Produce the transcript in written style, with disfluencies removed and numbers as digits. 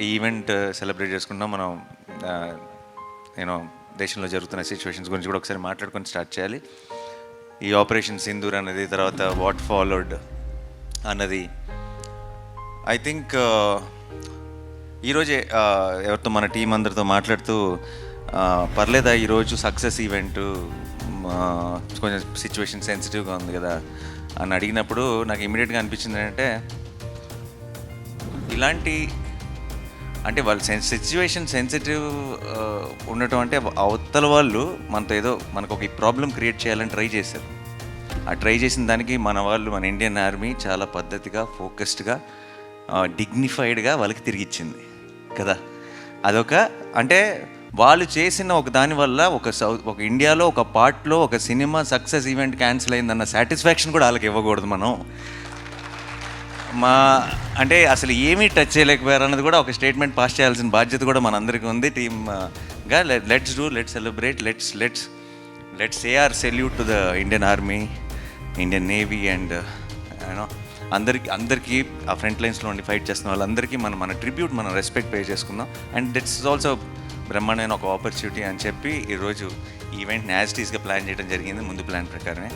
ఈ event celebrate చేసుకుంటాం మనం. నేను దేశంలో జరుగుతున్న సిచ్యువేషన్స్ గురించి కూడా ఒకసారి మాట్లాడుకొని స్టార్ట్ చేయాలి. ఈ ఆపరేషన్ సింధూర్ అన్నది, తర్వాత వాట్ ఫాలోడ్ అన్నది, ఐ థింక్ ఈరోజే ఎవరితో మన టీం అందరితో మాట్లాడుతూ పర్లేదా ఈరోజు సక్సెస్ ఈవెంట్, కొంచెం సిచ్యువేషన్ సెన్సిటివ్గా ఉంది కదా అని అడిగినప్పుడు నాకు ఇమీడియట్గా అనిపించింది ఏంటంటే, ఇలాంటి అంటే వాళ్ళు సిచ్యువేషన్ సెన్సిటివ్ ఉండటం అంటే అవతల వాళ్ళు మనతో ఏదో మనకు ఒక ప్రాబ్లం క్రియేట్ చేయాలని ట్రై చేశారు. ఆ ట్రై చేసిన దానికి మన వాళ్ళు, మన ఇండియన్ ఆర్మీ చాలా పద్ధతిగా, ఫోకస్డ్గా, డిగ్నిఫైడ్గా వాళ్ళకి తిరిగిచ్చింది కదా. అదొక అంటే వాళ్ళు చేసిన ఒక దానివల్ల ఒక ఇండియాలో ఒక పార్ట్లో ఒక సినిమా సక్సెస్ ఈవెంట్ క్యాన్సిల్ అయిందన్న సాటిస్ఫాక్షన్ కూడా వాళ్ళకి ఇవ్వకూడదు మనం. అంటే అసలు ఏమీ టచ్ చేయలేకపోయారు అన్నది కూడా ఒక స్టేట్మెంట్ పాస్ చేయాల్సిన బాధ్యత కూడా మనందరికీ ఉంది టీమ్గా. Let's celebrate, let's say our salute to the Indian Army, Indian Navy and you know అందరికీ ఆ ఫ్రంట్ లైన్స్లో ఉండి ఫైట్ చేస్తున్న వాళ్ళందరికీ మన ట్రిబ్యూట్, మనం రెస్పెక్ట్ పే చేసుకుందాం. అండ్ దట్స్ ఆల్సో బ్రహ్మాండమైన ఒక ఆపర్చునిటీ అని చెప్పి ఈరోజు ఈవెంట్ని యాజ్ టీస్గా ప్లాన్ చేయడం జరిగింది, ముందు ప్లాన్ ప్రకారమే.